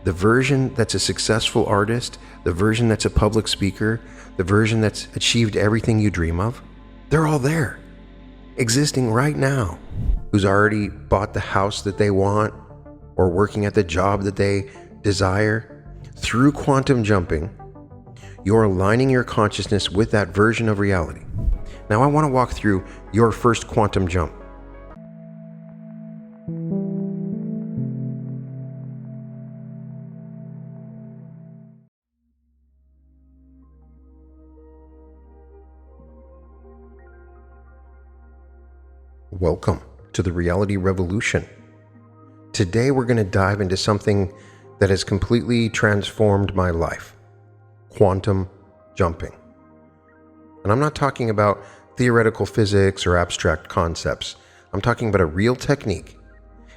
The version that's a successful artist, the version that's a public speaker, the version that's achieved everything you dream of, they're all there, existing right now. Who's already bought the house that they want or working at the job that they desire. Through quantum jumping, you're aligning your consciousness with that version of reality. Now I want to walk through your first quantum jump. Welcome to the Reality Revolution. Today we're going to dive into something that has completely transformed my life: quantum jumping. And I'm not talking about theoretical physics or abstract concepts. I'm talking about a real technique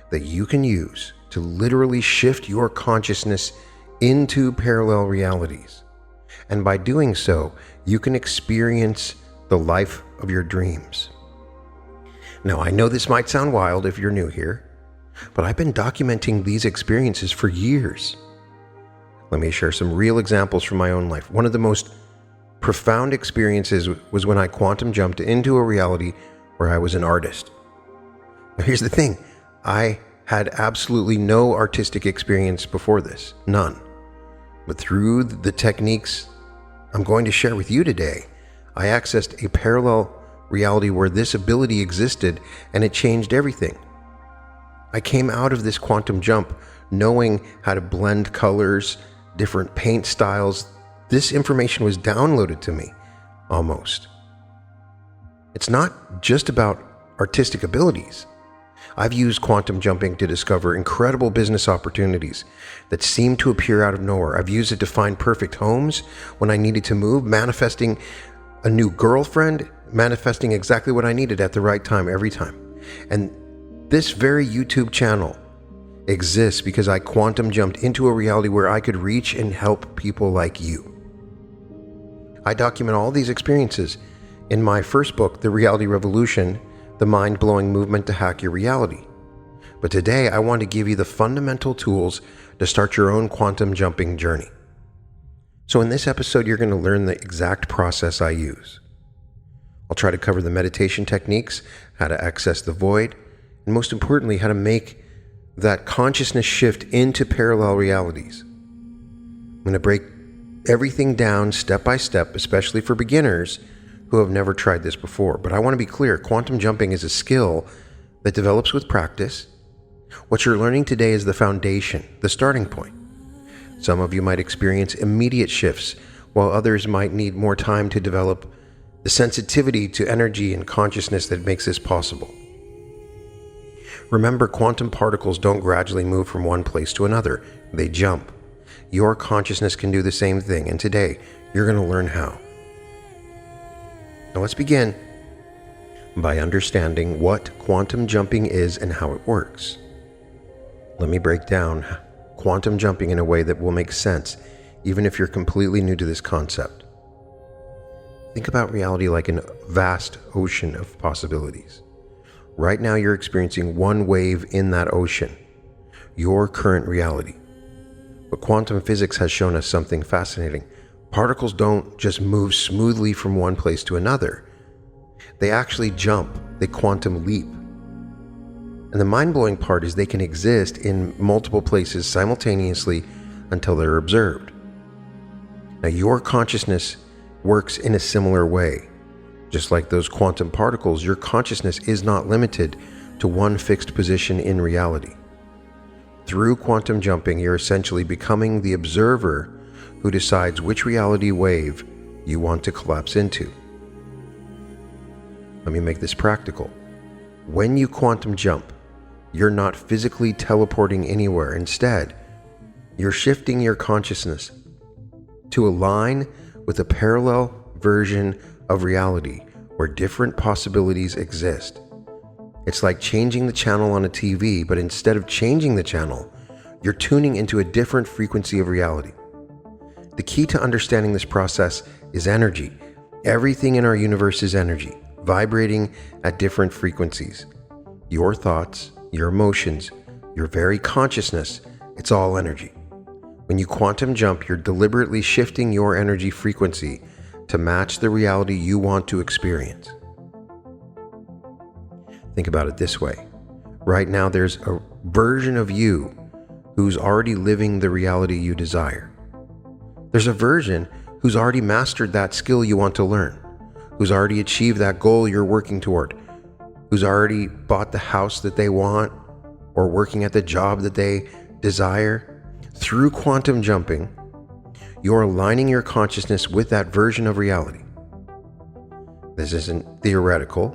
that you can use to literally shift your consciousness into parallel realities. And by doing so, you can experience the life of your dreams. Now, I know this might sound wild if you're new here, but I've been documenting these experiences for years. Let me share some real examples from my own life. One of the most profound experiences was when I quantum jumped into a reality where I was an artist. Now, here's the thing. I had absolutely no artistic experience before this, none. But through the techniques I'm going to share with you today, I accessed a parallel reality where this ability existed, and it changed everything. I came out of this quantum jump knowing how to blend colors, different paint styles. This information was downloaded to me, almost. It's not just about artistic abilities. I've used quantum jumping to discover incredible business opportunities that seem to appear out of nowhere. I've used it to find perfect homes when I needed to move, manifesting a new girlfriend, manifesting exactly what I needed at the right time every time. And this very YouTube channel exists because I quantum jumped into a reality where I could reach and help people like you. I document all these experiences in my first book, The Reality Revolution: The Mind-Blowing Movement to Hack Your Reality. But today I want to give you the fundamental tools to start your own quantum jumping journey. So in this episode, you're going to learn the exact process I use. I'll try to cover the meditation techniques, how to access the void, and most importantly, how to make that consciousness shift into parallel realities. I'm going to break everything down step by step, especially for beginners who have never tried this before. But I want to be clear, quantum jumping is a skill that develops with practice. What you're learning today is the foundation, the starting point. Some of you might experience immediate shifts, while others might need more time to develop the sensitivity to energy and consciousness that makes this possible. Remember, quantum particles don't gradually move from one place to another. They jump. Your consciousness can do the same thing, and today you're going to learn how. Now let's begin by understanding what quantum jumping is and how it works. Let me break down quantum jumping in a way that will make sense, even if you're completely new to this concept. Think about reality like a vast ocean of possibilities. Right now, you're experiencing one wave in that ocean, your current reality. But quantum physics has shown us something fascinating. Particles don't just move smoothly from one place to another. They actually jump, they quantum leap. And the mind-blowing part is they can exist in multiple places simultaneously until they're observed. Now, your consciousness works in a similar way. Just like those quantum particles, your consciousness is not limited to one fixed position in reality. Through quantum jumping, you're essentially becoming the observer who decides which reality wave you want to collapse into. Let me make this practical. When you quantum jump, you're not physically teleporting anywhere. Instead, you're shifting your consciousness to align with a parallel version of reality where different possibilities exist. It's like changing the channel on a TV, but instead of changing the channel, you're tuning into a different frequency of reality. The key to understanding this process is energy. Everything in our universe is energy, vibrating at different frequencies. Your thoughts, your emotions, your very consciousness, it's all energy. When you quantum jump, you're deliberately shifting your energy frequency to match the reality you want to experience. Think about it this way. Right now, there's a version of you who's already living the reality you desire. There's a version who's already mastered that skill you want to learn, who's already achieved that goal you're working toward, who's already bought the house that they want or working at the job that they desire. Through quantum jumping, you're aligning your consciousness with that version of reality. This isn't theoretical.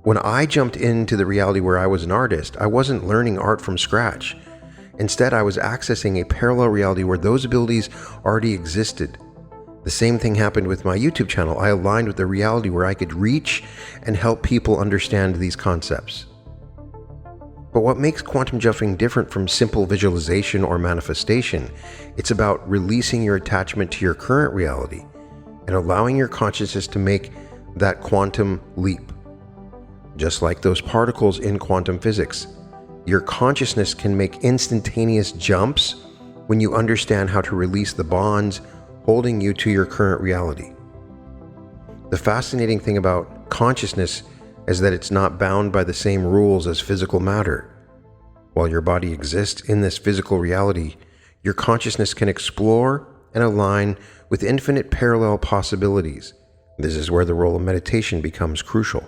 When I jumped into the reality where I was an artist, I wasn't learning art from scratch. Instead, I was accessing a parallel reality where those abilities already existed. The same thing happened with my YouTube channel. I aligned with the reality where I could reach and help people understand these concepts. But what makes quantum jumping different from simple visualization or manifestation? It's about releasing your attachment to your current reality and allowing your consciousness to make that quantum leap. Just like those particles in quantum physics, your consciousness can make instantaneous jumps when you understand how to release the bonds holding you to your current reality. The fascinating thing about consciousness is that it's not bound by the same rules as physical matter. While your body exists in this physical reality, your consciousness can explore and align with infinite parallel possibilities. This is where the role of meditation becomes crucial.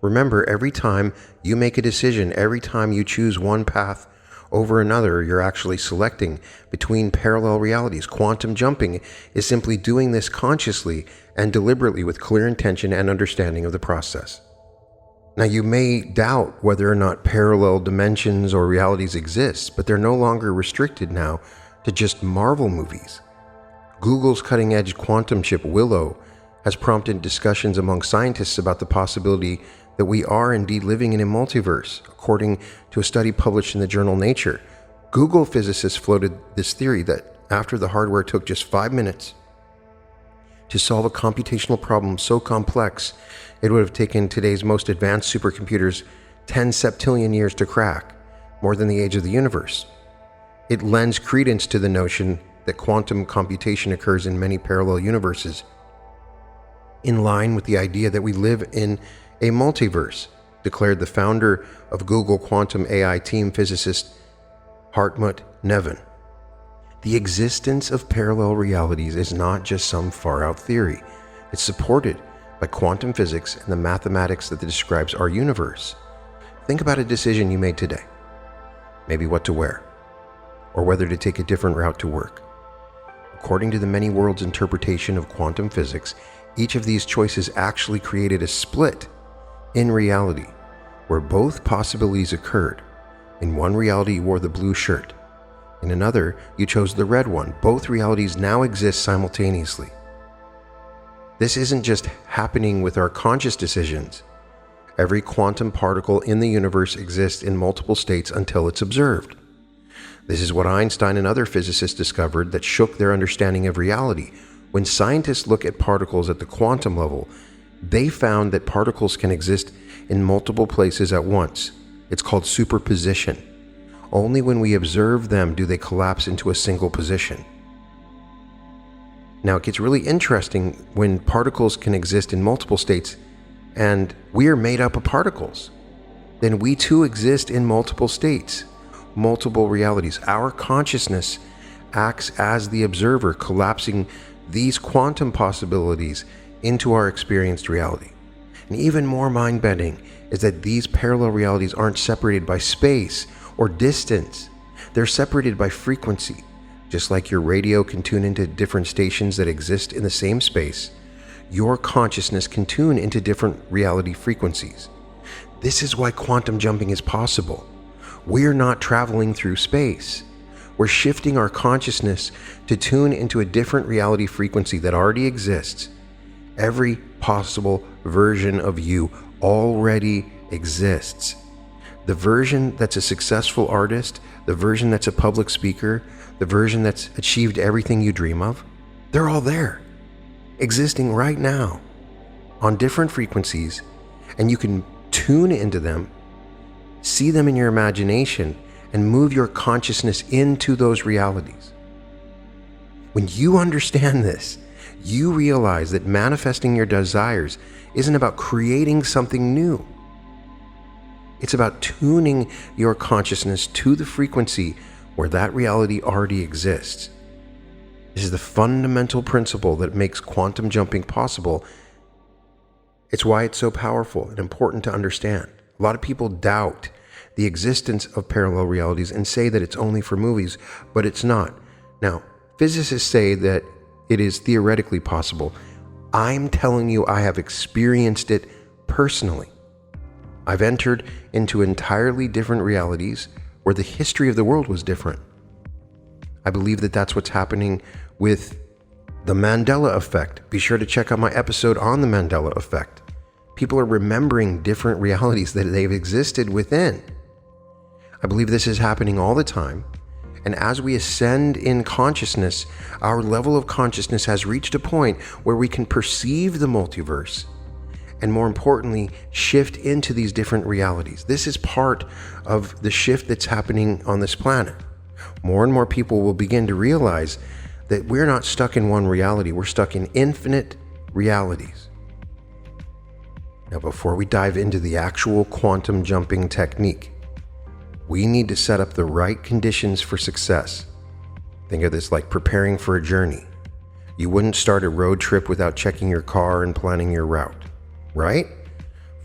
Remember, every time you make a decision, every time you choose one path over another, you're actually selecting between parallel realities. Quantum jumping is simply doing this consciously and deliberately with clear intention and understanding of the process. Now, you may doubt whether or not parallel dimensions or realities exist, but they're no longer restricted now to just Marvel movies. Google's cutting-edge quantum chip Willow has prompted discussions among scientists about the possibility that we are indeed living in a multiverse. According to a study published in the journal Nature, Google physicists floated this theory that after the hardware took just 5 minutes to solve a computational problem so complex, it would have taken today's most advanced supercomputers 10 septillion years to crack, more than the age of the universe. It lends credence to the notion that quantum computation occurs in many parallel universes, in line with the idea that we live in a multiverse, declared the founder of Google quantum AI team, physicist Hartmut Neven. The existence of parallel realities is not just some far-out theory. It's supported by quantum physics and the mathematics that describes our universe. Think about a decision you made today. Maybe what to wear, or whether to take a different route to work. According to the many worlds interpretation of quantum physics, each of these choices actually created a split in reality, where both possibilities occurred. In one reality, you wore the blue shirt. In another, you chose the red one. Both realities now exist simultaneously. This isn't just happening with our conscious decisions. Every quantum particle in the universe exists in multiple states until it's observed. This is what Einstein and other physicists discovered that shook their understanding of reality. When scientists look at particles at the quantum level, they found that particles can exist in multiple places at once. It's called superposition. Only when we observe them do they collapse into a single position. Now, it gets really interesting when particles can exist in multiple states and we are made up of particles. Then we too exist in multiple states, multiple realities. Our consciousness acts as the observer, collapsing these quantum possibilities into our experienced reality. And even more mind-bending is that these parallel realities aren't separated by space or distance. They're separated by frequency. Just like your radio can tune into different stations that exist in the same space, your consciousness can tune into different reality frequencies. This is why quantum jumping is possible. We're not traveling through space. We're shifting our consciousness to tune into a different reality frequency that already exists. Every possible version of you already exists. The version that's a successful artist, the version that's a public speaker, the version that's achieved everything you dream of, they're all there, existing right now on different frequencies, and you can tune into them, see them in your imagination, and move your consciousness into those realities. When you understand this, you realize that manifesting your desires isn't about creating something new. It's about tuning your consciousness to the frequency where that reality already exists. This is the fundamental principle that makes quantum jumping possible. It's why it's so powerful and important to understand. A lot of people doubt the existence of parallel realities and say that it's only for movies, but it's not. Now, physicists say that it is theoretically possible. I'm telling you, I have experienced it personally. I've entered into entirely different realities where the history of the world was different. I believe that that's what's happening with the Mandela effect. Be sure to check out my episode on the Mandela effect. People are remembering different realities that they've existed within. I believe this is happening all the time. And as we ascend in consciousness, our level of consciousness has reached a point where we can perceive the multiverse and, more importantly, shift into these different realities. This is part of the shift that's happening on this planet. More and more people will begin to realize that we're not stuck in one reality. We're stuck in infinite realities. Now, before we dive into the actual quantum jumping technique, we need to set up the right conditions for success. Think of this like preparing for a journey. You wouldn't start a road trip without checking your car and planning your route, right?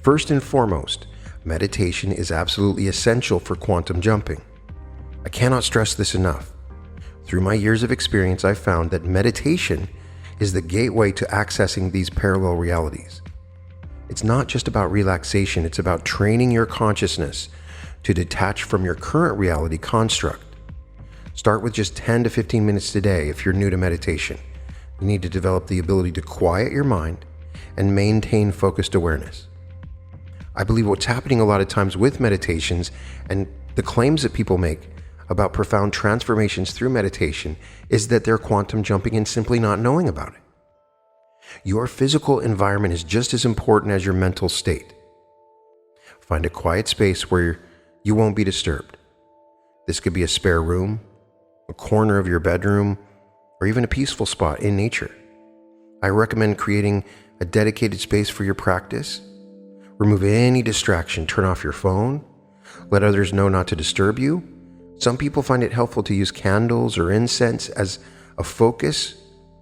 First and foremost, meditation is absolutely essential for quantum jumping. I cannot stress this enough. Through my years of experience, I've found that meditation is the gateway to accessing these parallel realities. It's not just about relaxation, it's about training your consciousness to detach from your current reality construct. Start with just 10 to 15 minutes today if you're new to meditation. You need to develop the ability to quiet your mind and maintain focused awareness. I believe what's happening a lot of times with meditations and the claims that people make about profound transformations through meditation is that they're quantum jumping and simply not knowing about it. Your physical environment is just as important as your mental state. Find a quiet space where you won't be disturbed. This could be a spare room, a corner of your bedroom, or even a peaceful spot in nature. I recommend creating a dedicated space for your practice. Remove any distraction, turn off your phone, let others know not to disturb you. Some people find it helpful to use candles or incense as a focus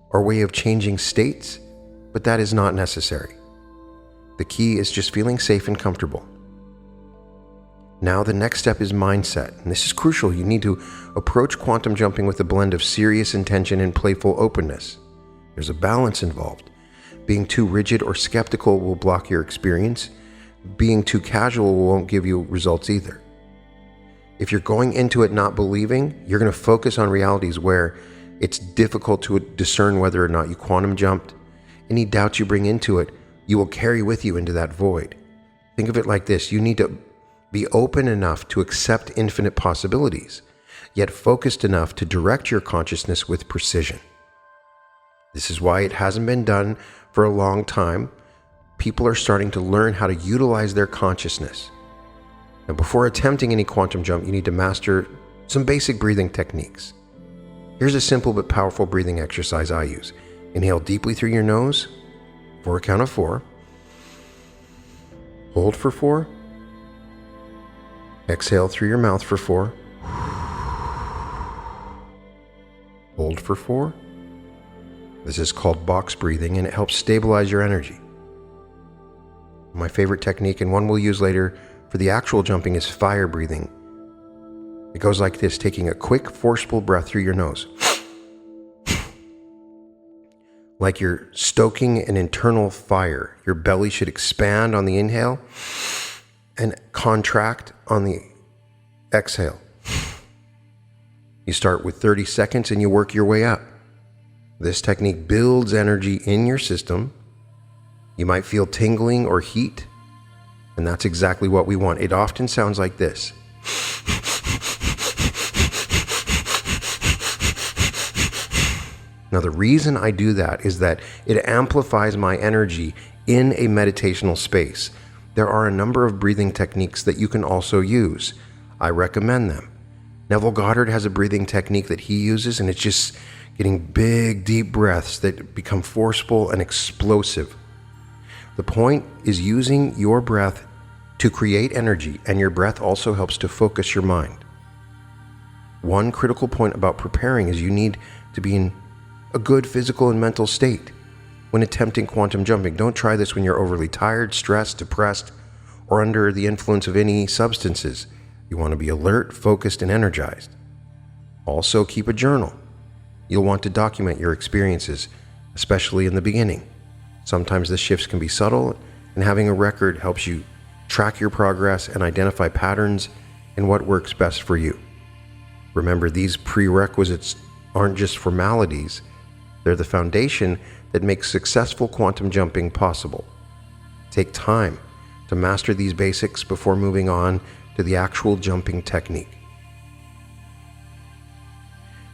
or way of changing states, but that is not necessary. The key is just feeling safe and comfortable. Now the next step is mindset, and this is crucial. You need to approach quantum jumping with a blend of serious intention and playful openness. There's a balance involved. Being too rigid or skeptical will block your experience. Being too casual won't give you results either. If you're going into it not believing, you're going to focus on realities where it's difficult to discern whether or not you quantum jumped. Any doubts you bring into it, you will carry with you into that void. Think of it like this. You need to be open enough to accept infinite possibilities, yet focused enough to direct your consciousness with precision. This is why it hasn't been done for a long time. People are starting to learn how to utilize their consciousness. Now, before attempting any quantum jump, you need to master some basic breathing techniques. Here's a simple but powerful breathing exercise I use. Inhale deeply through your nose for a count of 4. Hold for 4. Exhale through your mouth for 4. Hold for 4. This is called box breathing, and it helps stabilize your energy. My favorite technique, and one we'll use later for the actual jumping, is fire breathing. It goes like this, taking a quick, forceful breath through your nose. Like you're stoking an internal fire. Your belly should expand on the inhale and contract on the exhale. You start with 30 seconds and you work your way up. This technique builds energy in your system. You might feel tingling or heat, and that's exactly what we want. It often sounds like this. Now, the reason I do that is that it amplifies my energy in a meditational space. There are a number of breathing techniques that you can also use. I recommend them. Neville Goddard has a breathing technique that he uses, and it's just getting big, deep breaths that become forceful and explosive. The point is using your breath to create energy, and your breath also helps to focus your mind. One critical point about preparing is you need to be in a good physical and mental state when attempting quantum jumping. Don't try this when you're overly tired, stressed, depressed, or under the influence of any substances. You want to be alert, focused, and energized. Also, keep a journal. You'll want to document your experiences, especially in the beginning. Sometimes the shifts can be subtle, and having a record helps you track your progress and identify patterns in what works best for you. Remember, these prerequisites aren't just formalities. They're the foundation that makes successful quantum jumping possible. Take time to master these basics before moving on to the actual jumping technique.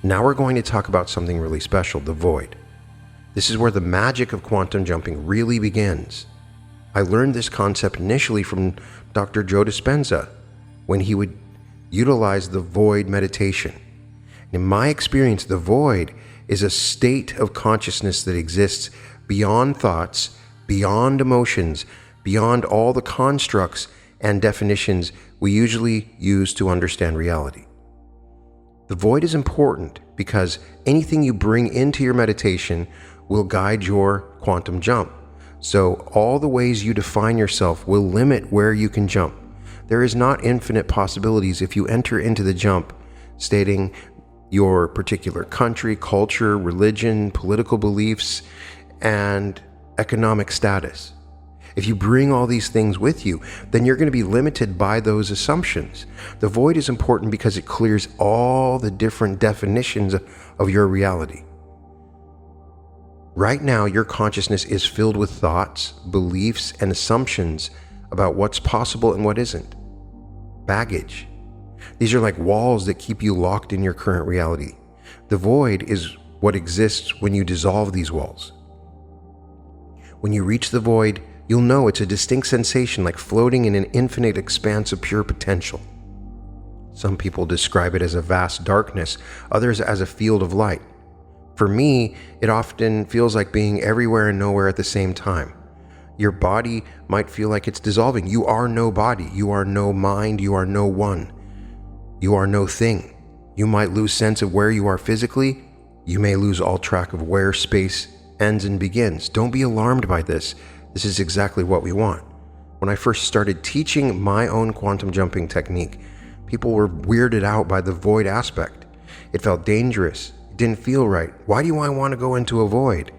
Now we're going to talk about something really special, the void. This is where the magic of quantum jumping really begins. I learned this concept initially from Dr. Joe Dispenza when he would utilize the void meditation. In my experience, the void is a state of consciousness that exists beyond thoughts, beyond emotions, beyond all the constructs and definitions we usually use to understand reality. The void is important because anything you bring into your meditation will guide your quantum jump. So all the ways you define yourself will limit where you can jump. There is not infinite possibilities if you enter into the jump stating your particular country, culture, religion, political beliefs, and economic status. If you bring all these things with you, then you're going to be limited by those assumptions. The void is important because it clears all the different definitions of your reality. Right now, your consciousness is filled with thoughts, beliefs, and assumptions about what's possible and what isn't. Baggage. These are like walls that keep you locked in your current reality. The void is what exists when you dissolve these walls. When you reach the void, you'll know it's a distinct sensation like floating in an infinite expanse of pure potential. Some people describe it as a vast darkness, others as a field of light. For me, it often feels like being everywhere and nowhere at the same time. Your body might feel like it's dissolving. You are no body. You are no mind. You are no one. You are no thing. You might lose sense of where you are physically. You may lose all track of where space ends and begins. Don't be alarmed by this. This is exactly what we want. When I first started teaching my own quantum jumping technique, people were weirded out by the void aspect. It felt dangerous. It didn't feel right. Why do I want to go into a void?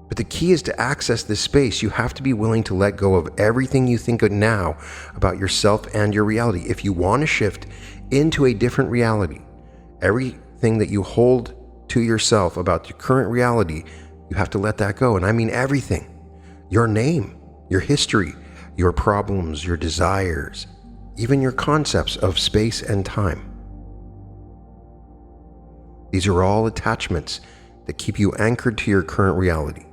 But the key is to access this space. You have to be willing to let go of everything you think of now about yourself and your reality. If you want to shift into a different reality, everything that you hold to yourself about your current reality, you have to let that go. And I mean everything. Your name, your history, your problems, your desires, even your concepts of space and time. These are all attachments that keep you anchored to your current reality.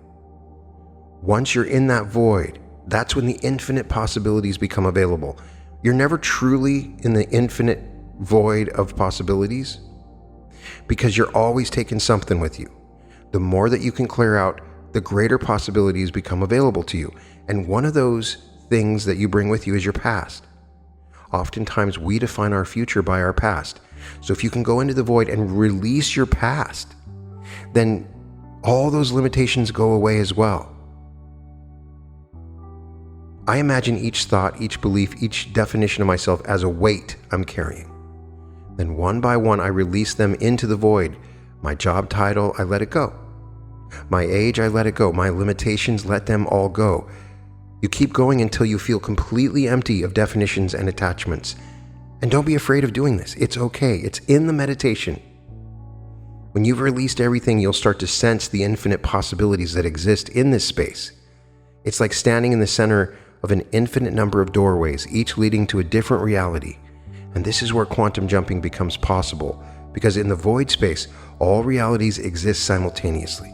Once you're in that void, that's when the infinite possibilities become available. You're never truly in the infinite void of possibilities because you're always taking something with you. The more that you can clear out, the greater possibilities become available to you. And one of those things that you bring with you is your past. Oftentimes we define our future by our past. So if you can go into the void and release your past, then all those limitations go away as well. I imagine each thought, each belief, each definition of myself as a weight I'm carrying. Then one by one, I release them into the void. My job title, I let it go. My age, I let it go. My limitations, let them all go. You keep going until you feel completely empty of definitions and attachments. And don't be afraid of doing this. It's okay. It's in the meditation. When you've released everything, you'll start to sense the infinite possibilities that exist in this space. It's like standing in the center of an infinite number of doorways, each leading to a different reality. And this is where quantum jumping becomes possible, because in the void space, all realities exist simultaneously.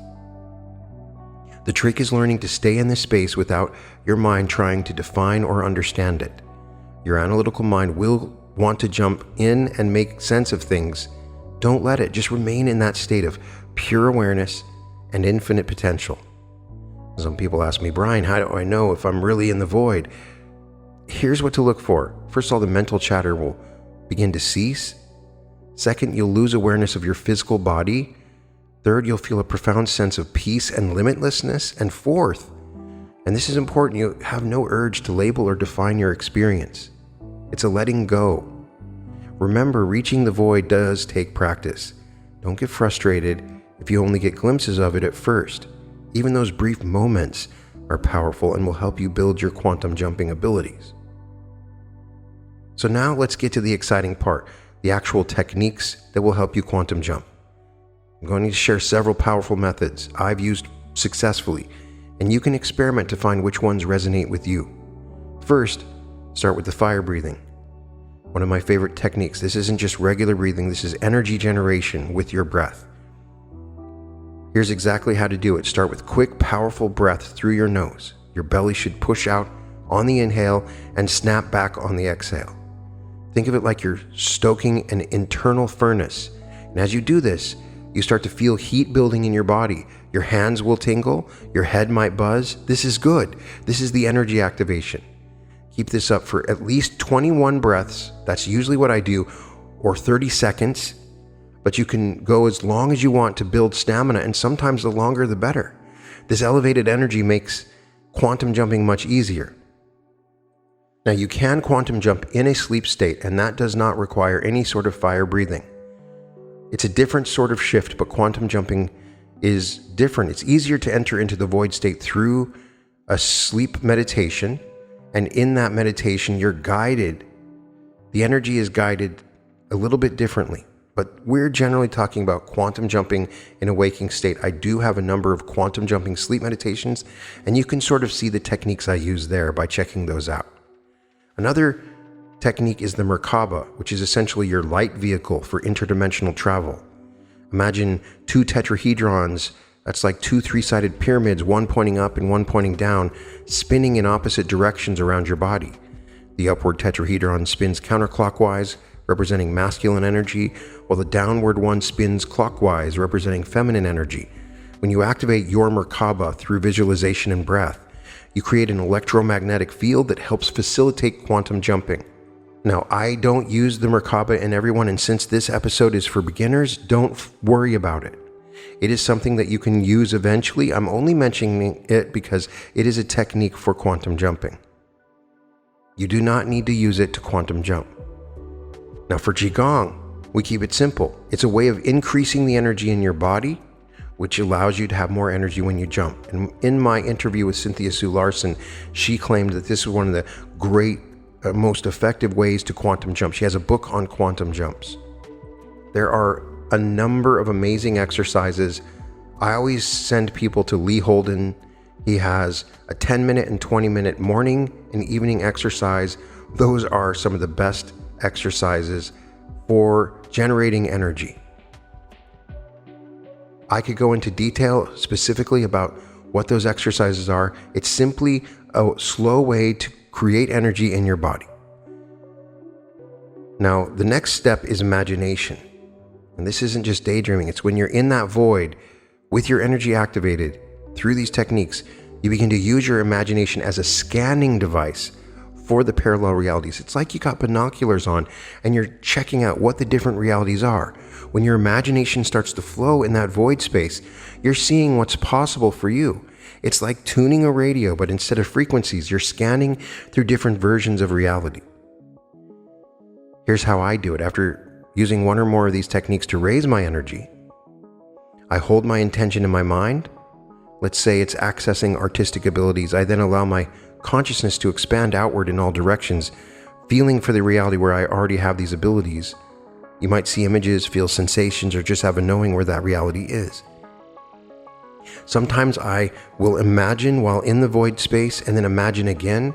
The trick is learning to stay in this space without your mind trying to define or understand it. Your analytical mind will want to jump in and make sense of things, don't let it. Just remain in that state of pure awareness and infinite potential. Some people ask me, Brian, how do I know if I'm really in the void? Here's what to look for. First of all, the mental chatter will begin to cease. Second, you'll lose awareness of your physical body. Third, you'll feel a profound sense of peace and limitlessness. And fourth, and this is important, you have no urge to label or define your experience. It's a letting go. Remember, reaching the void does take practice. Don't get frustrated if you only get glimpses of it at first. Even those brief moments are powerful and will help you build your quantum jumping abilities. So now let's get to the exciting part, the actual techniques that will help you quantum jump. I'm going to share several powerful methods I've used successfully, and you can experiment to find which ones resonate with you. First, start with the fire breathing. One of my favorite techniques. This isn't just regular breathing, this is energy generation with your breath. Here's exactly how to do it. Start with quick, powerful breath through your nose. Your belly should push out on the inhale and snap back on the exhale. Think of it like you're stoking an internal furnace. And as you do this, you start to feel heat building in your body. Your hands will tingle, your head might buzz. This is good. This is the energy activation. Keep this up for at least 21 breaths. That's usually what I do, or 30 seconds. But you can go as long as you want to build stamina, and sometimes the longer the better. This elevated energy makes quantum jumping much easier. Now, you can quantum jump in a sleep state, and that does not require any sort of fire breathing. It's a different sort of shift, but quantum jumping is different. It's easier to enter into the void state through a sleep meditation, and in that meditation, you're guided. The energy is guided a little bit differently. But we're generally talking about quantum jumping in a waking state. I do have a number of quantum jumping sleep meditations, and you can sort of see the techniques I use there by checking those out. Another technique is the Merkaba, which is essentially your light vehicle for interdimensional travel. Imagine two tetrahedrons, that's like two three-sided pyramids, one pointing up and one pointing down, spinning in opposite directions around your body. The upward tetrahedron spins counterclockwise, representing masculine energy, while the downward one spins clockwise, representing feminine energy. When you activate your Merkaba through visualization and breath, you create an electromagnetic field that helps facilitate quantum jumping. Now, I don't use the Merkaba in everyone, and since this episode is for beginners, don't worry about it. It is something that you can use eventually. I'm only mentioning it because it is a technique for quantum jumping. You do not need to use it to quantum jump. Now for Qigong, we keep it simple. It's a way of increasing the energy in your body, which allows you to have more energy when you jump. And in my interview with Cynthia Sue Larson, she claimed that this is one of the great, most effective ways to quantum jump. She has a book on quantum jumps. There are a number of amazing exercises. I always send people to Lee Holden. He has a 10-minute and 20-minute morning and evening exercise. Those are some of the best exercises for generating energy. I could go into detail specifically about what those exercises are. It's simply a slow way to create energy in your body. Now, the next step is imagination. And this isn't just daydreaming. It's when you're in that void with your energy activated through these techniques, you begin to use your imagination as a scanning device for the parallel realities. It's like you got binoculars on and you're checking out what the different realities are. When your imagination starts to flow in that void space, you're seeing what's possible for you. It's like tuning a radio, but instead of frequencies, you're scanning through different versions of reality. Here's how I do it. After using one or more of these techniques to raise my energy, I hold my intention in my mind. Let's say it's accessing artistic abilities. I then allow my consciousness to expand outward in all directions, feeling for the reality where I already have these abilities. You might see images, feel sensations, or just have a knowing where that reality is. Sometimes I will imagine while in the void space and then imagine again.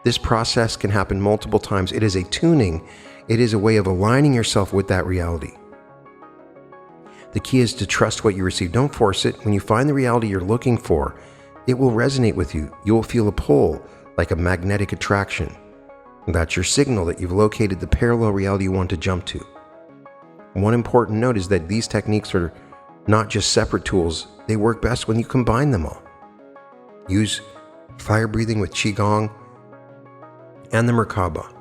This process can happen multiple times. It is a tuning. It is a way of aligning yourself with that reality. The key is to trust what you receive. Don't force it. When you find the reality you're looking for, it will resonate with you. You will feel a pull, like a magnetic attraction. That's your signal that you've located the parallel reality you want to jump to. One important note is that these techniques are not just separate tools, they work best when you combine them all. Use fire breathing with Qigong and the Merkaba.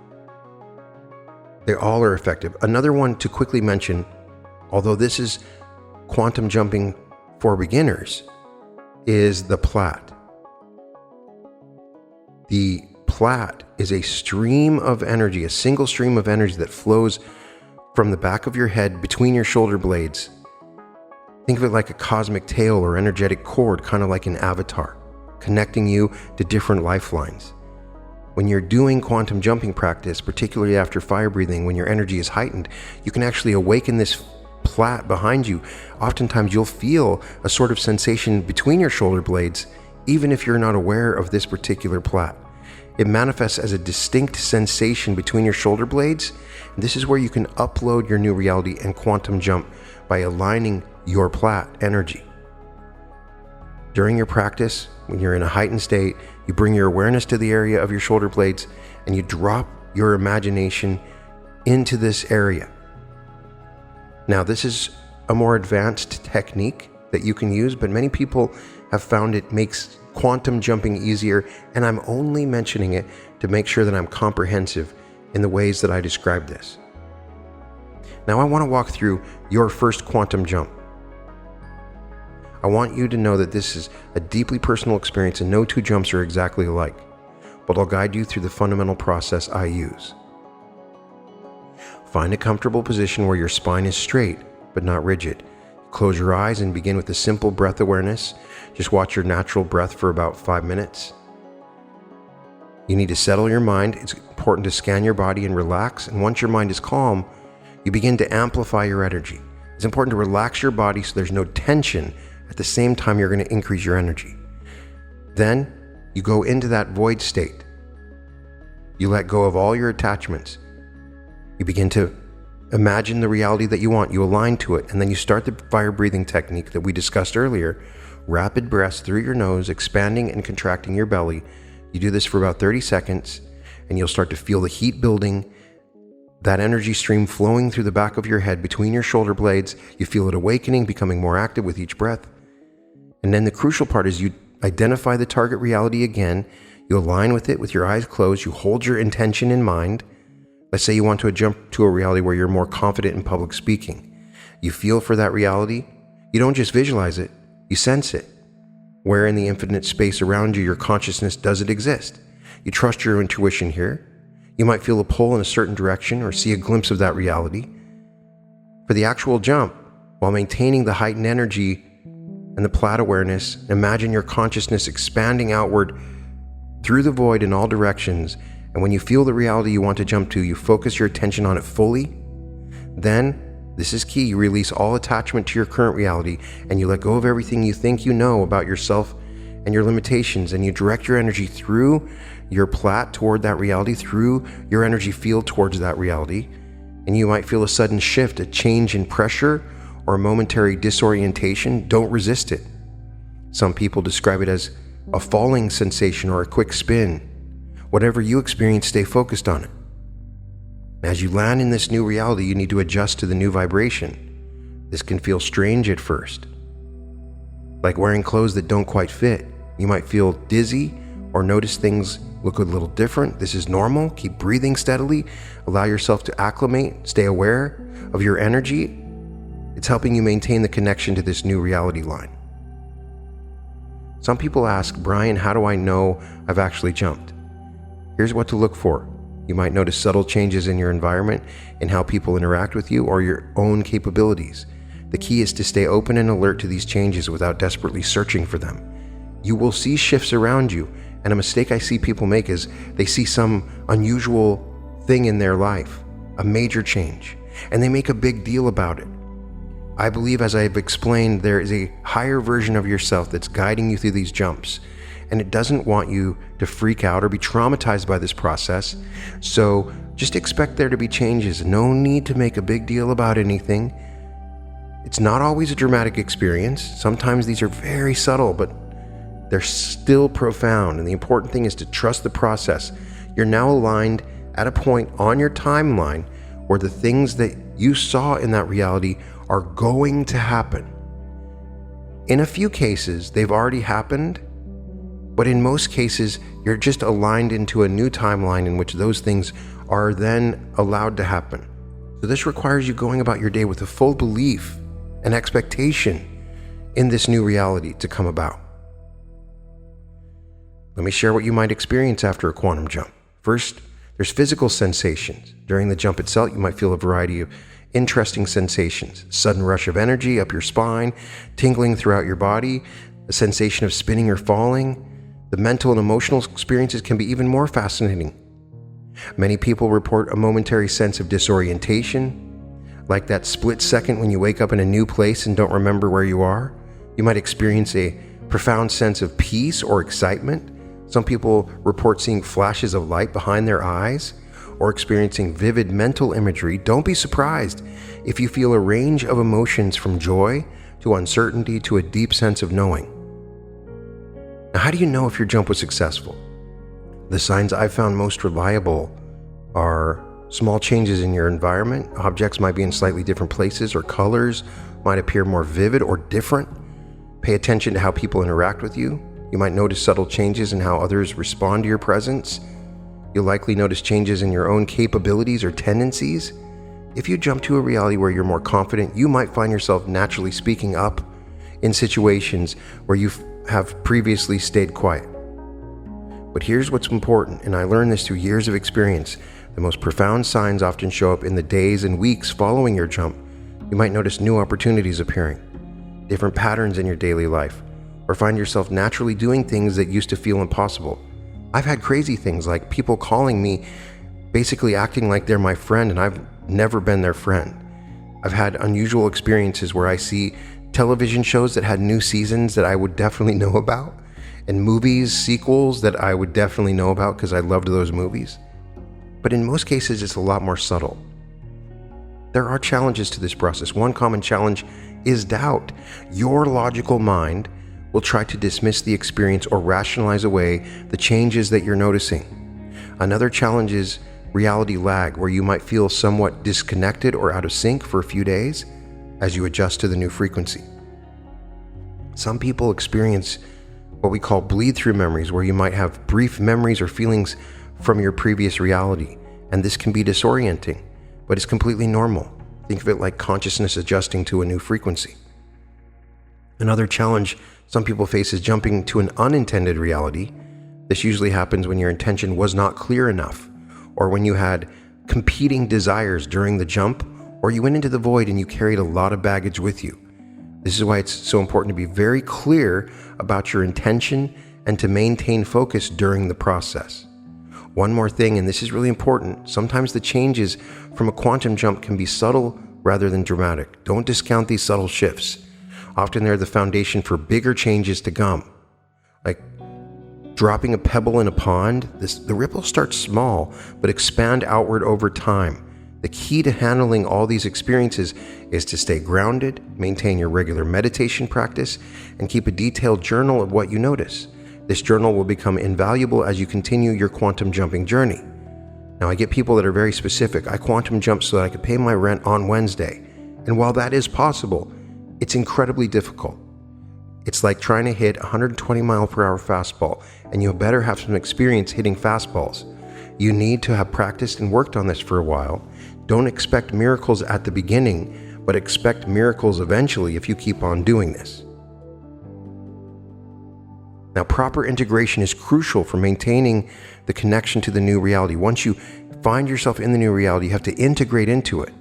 They all are effective. Another one to quickly mention, although this is quantum jumping for beginners, is the Platt. The Platt is a stream of energy, a single stream of energy that flows from the back of your head between your shoulder blades. Think of it like a cosmic tail or energetic cord, kind of like an avatar, connecting you to different lifelines. When you're doing quantum jumping practice, particularly after fire breathing, when your energy is heightened, you can actually awaken this Platt behind you. Oftentimes you'll feel a sort of sensation between your shoulder blades, even if you're not aware of this particular Platt. It manifests as a distinct sensation between your shoulder blades. And this is where you can upload your new reality and quantum jump by aligning your Platt energy. During your practice, when you're in a heightened state, you bring your awareness to the area of your shoulder blades and you drop your imagination into this area. Now, this is a more advanced technique that you can use, but many people have found it makes quantum jumping easier, and I'm only mentioning it to make sure that I'm comprehensive in the ways that I describe this. Now, I want to walk through your first quantum jump. I want you to know that this is a deeply personal experience and no two jumps are exactly alike, but I'll guide you through the fundamental process I use. Find a comfortable position where your spine is straight but not rigid. Close your eyes and begin with a simple breath awareness. Just watch your natural breath for about 5 minutes. You need to settle your mind. It's important to scan your body and relax, and once your mind is calm, you begin to amplify your energy. It's important to relax your body so there's no tension. At the same time, you're going to increase your energy. Then you go into that void state. You let go of all your attachments. You begin to imagine the reality that you want. You align to it, and then you start the fire breathing technique that we discussed earlier. Rapid breaths through your nose, expanding and contracting your belly. You do this for about 30 seconds, and you'll start to feel the heat building, that energy stream flowing through the back of your head between your shoulder blades. You feel it awakening, becoming more active with each breath. And then the crucial part is you identify the target reality again. You align with it with your eyes closed. You hold your intention in mind. Let's say you want to jump to a reality where you're more confident in public speaking. You feel for that reality. You don't just visualize it, you sense it. Where in the infinite space around you, your consciousness does it exist? You trust your intuition here. You might feel a pull in a certain direction or see a glimpse of that reality. For the actual jump, while maintaining the heightened energy and the Platt awareness, imagine your consciousness expanding outward through the void in all directions. And when you feel the reality you want to jump to, you focus your attention on it fully. Then, this is key, you release all attachment to your current reality and you let go of everything you think you know about yourself and your limitations, and you direct your energy through your Platt toward that reality, through your energy field towards that reality. And you might feel a sudden shift, a change in pressure, or a momentary disorientation. Don't resist it. Some people describe it as a falling sensation or a quick spin. Whatever you experience, stay focused on it. As you land in this new reality, you need to adjust to the new vibration. This can feel strange at first, like wearing clothes that don't quite fit. You might feel dizzy or notice things look a little different. This is normal. Keep breathing steadily. Allow yourself to acclimate. Stay aware of your energy. It's helping you maintain the connection to this new reality line. Some people ask, Brian, how do I know I've actually jumped? Here's what to look for. You might notice subtle changes in your environment, in how people interact with you, or your own capabilities. The key is to stay open and alert to these changes without desperately searching for them. You will see shifts around you, and a mistake I see people make is they see some unusual thing in their life, a major change, and they make a big deal about it. I believe, as I've explained, there is a higher version of yourself that's guiding you through these jumps, and it doesn't want you to freak out or be traumatized by this process. So just expect there to be changes. No need to make a big deal about anything. It's not always a dramatic experience. Sometimes these are very subtle, but they're still profound. And the important thing is to trust the process. You're now aligned at a point on your timeline where the things that you saw in that reality are going to happen. In a few cases, they've already happened, but in most cases, you're just aligned into a new timeline in which those things are then allowed to happen. So this requires you going about your day with a full belief and expectation in this new reality to come about. Let me share what you might experience after a quantum jump. First, there's physical sensations. During the jump itself, you might feel a variety of interesting sensations. Sudden rush of energy up your spine, tingling throughout your body, a sensation of spinning or falling. The mental and emotional experiences can be even more fascinating. Many people report a momentary sense of disorientation, like that split second when you wake up in a new place and don't remember where you are. You might experience a profound sense of peace or excitement. Some people report seeing flashes of light behind their eyes or experiencing vivid mental imagery. Don't be surprised if you feel a range of emotions from joy to uncertainty to a deep sense of knowing. Now, how do you know if your jump was successful? The signs I've found most reliable are small changes in your environment. Objects might be in slightly different places, or colors might appear more vivid or different. Pay attention to how people interact with you. You might notice subtle changes in how others respond to your presence. You'll likely notice changes in your own capabilities or tendencies. If you jump to a reality where you're more confident, you might find yourself naturally speaking up in situations where you have previously stayed quiet. But here's what's important, and I learned this through years of experience. The most profound signs often show up in the days and weeks following your jump. You might notice new opportunities appearing, different patterns in your daily life, or find yourself naturally doing things that used to feel impossible. I've had crazy things like people calling me, basically acting like they're my friend, and I've never been their friend. I've had unusual experiences where I see television shows that had new seasons that I would definitely know about, and movies, sequels that I would definitely know about because I loved those movies. But in most cases, it's a lot more subtle. There are challenges to this process. One common challenge is doubt. Your logical mind will try to dismiss the experience or rationalize away the changes that you're noticing. Another challenge is reality lag, where you might feel somewhat disconnected or out of sync for a few days as you adjust to the new frequency. Some people experience what we call bleed-through memories, where you might have brief memories or feelings from your previous reality, and this can be disorienting, but it's completely normal. Think of it like consciousness adjusting to a new frequency. Another challenge some people face is jumping to an unintended reality. This usually happens when your intention was not clear enough, or when you had competing desires during the jump, or you went into the void and you carried a lot of baggage with you. This is why it's so important to be very clear about your intention and to maintain focus during the process. One more thing, and this is really important, sometimes the changes from a quantum jump can be subtle rather than dramatic. Don't discount these subtle shifts. Often they're the foundation for bigger changes to come. Like dropping a pebble in a pond, the ripples start small but expand outward over time. The key to handling all these experiences is to stay grounded, maintain your regular meditation practice, and keep a detailed journal of what you notice. This journal will become invaluable as you continue your quantum jumping journey. Now, I get people that are very specific. I quantum jump so that I could pay my rent on Wednesday. And while that is possible, it's incredibly difficult. It's like trying to hit 120 mile per hour fastball, and you better have some experience hitting fastballs. You need to have practiced and worked on this for a while. Don't expect miracles at the beginning, but expect miracles eventually if you keep on doing this. Now, proper integration is crucial for maintaining the connection to the new reality. Once you find yourself in the new reality, you have to integrate into it.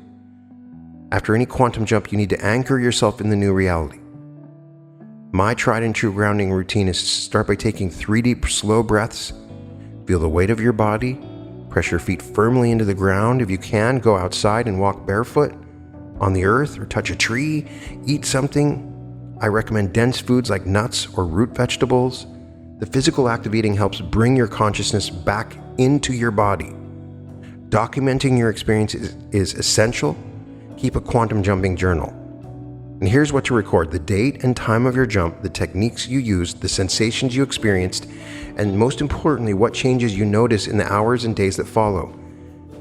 After any quantum jump, you need to anchor yourself in the new reality. My tried and true grounding routine is to start by taking 3 deep, slow breaths. Feel the weight of your body. Press your feet firmly into the ground. If you can, go outside and walk barefoot on the earth or touch a tree. Eat something. I recommend dense foods like nuts or root vegetables. The physical act of eating helps bring your consciousness back into your body. Documenting your experience is essential. Keep a quantum jumping journal. And here's what to record: the date and time of your jump, the techniques you used, the sensations you experienced, and most importantly, what changes you notice in the hours and days that follow.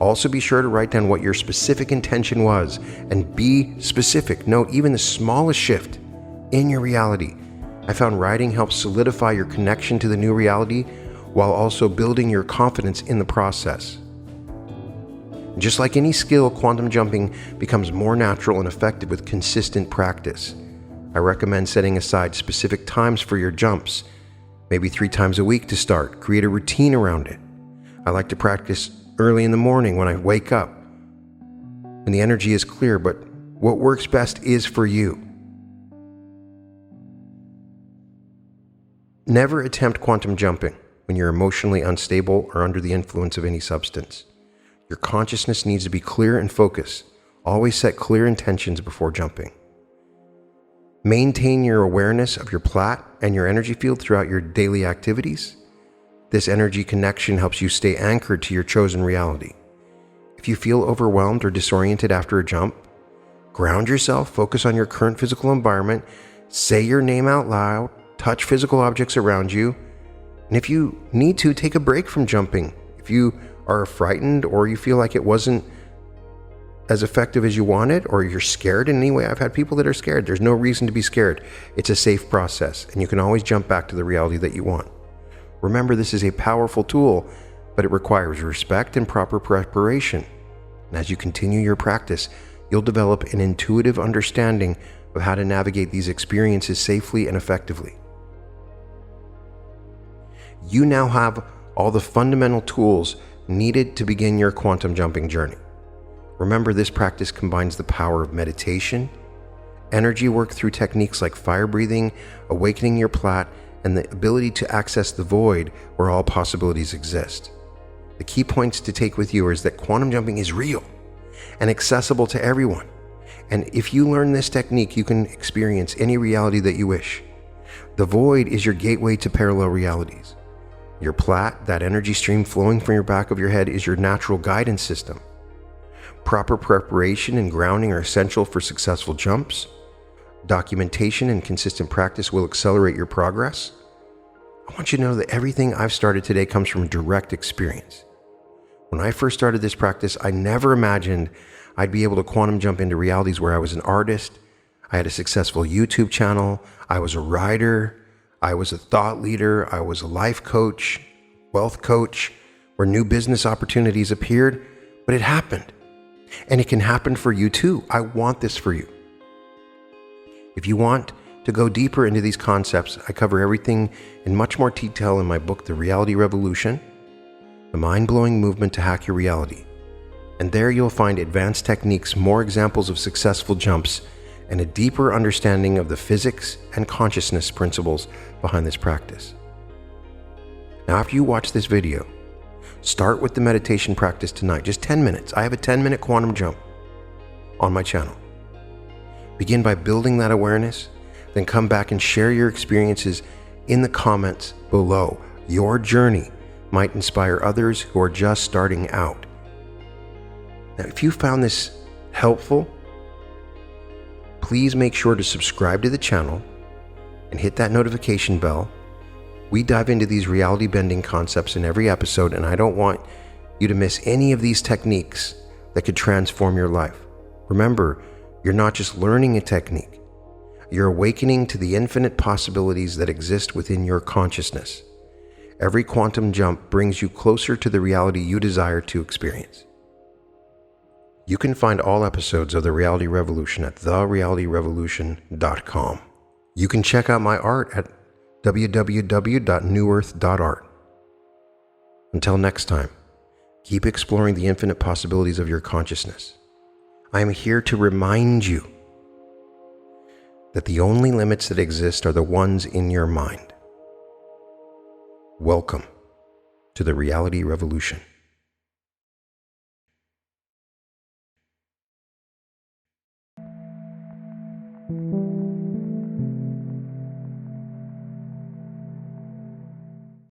Also, be sure to write down what your specific intention was and be specific. Note even the smallest shift in your reality. I found writing helps solidify your connection to the new reality while also building your confidence in the process. Just like any skill, quantum jumping becomes more natural and effective with consistent practice. I recommend setting aside specific times for your jumps, maybe 3 times a week to start. Create a routine around it. I like to practice early in the morning when I wake up, when the energy is clear, but what works best is for you. Never attempt quantum jumping when you're emotionally unstable or under the influence of any substance. Your consciousness needs to be clear and focused. Always set clear intentions before jumping. Maintain your awareness of your plat and your energy field throughout your daily activities. This energy connection helps you stay anchored to your chosen reality. If you feel overwhelmed or disoriented after a jump, ground yourself, focus on your current physical environment, say your name out loud, touch physical objects around you, and if you need to, take a break from jumping. If you are frightened or you feel like it wasn't as effective as you wanted, or you're scared in any way, I've had people that are scared. There's no reason to be scared. It's a safe process, and you can always jump back to the reality that you want. Remember, this is a powerful tool, but it requires respect and proper preparation. And as you continue your practice, you'll develop an intuitive understanding of how to navigate these experiences safely and effectively. You now have all the fundamental tools needed to begin your quantum jumping journey. Remember, this practice combines the power of meditation, energy work through techniques like fire breathing, awakening your plat, and the ability to access the void where all possibilities exist. The key points to take with you is that quantum jumping is real and accessible to everyone. And if you learn this technique, you can experience any reality that you wish. The void is your gateway to parallel realities. Your plat, that energy stream flowing from your back of your head, is your natural guidance system. Proper preparation and grounding are essential for successful jumps. Documentation and consistent practice will accelerate your progress. I want you to know that everything I've started today comes from direct experience. When I first started this practice, I never imagined I'd be able to quantum jump into realities where I was an artist, I had a successful YouTube channel, I was a writer, I was a thought leader, I was a life coach, wealth coach, where new business opportunities appeared, but it happened. And it can happen for you too. I want this for you. If you want to go deeper into these concepts, I cover everything in much more detail in my book, The Reality Revolution, The Mind-Blowing Movement to Hack Your Reality. And there you'll find advanced techniques, more examples of successful jumps, and a deeper understanding of the physics and consciousness principles behind this practice. Now, after you watch this video, start with the meditation practice tonight, just 10 minutes. I have a 10-minute quantum jump on my channel. Begin by building that awareness, then come back and share your experiences in the comments below. Your journey might inspire others who are just starting out. Now, if you found this helpful, please make sure to subscribe to the channel and hit that notification bell. We dive into these reality-bending concepts in every episode, and I don't want you to miss any of these techniques that could transform your life. Remember, you're not just learning a technique. You're awakening to the infinite possibilities that exist within your consciousness. Every quantum jump brings you closer to the reality you desire to experience. You can find all episodes of The Reality Revolution at therealityrevolution.com. You can check out my art at www.newearth.art. Until next time, keep exploring the infinite possibilities of your consciousness. I am here to remind you that the only limits that exist are the ones in your mind. Welcome to the Reality Revolution.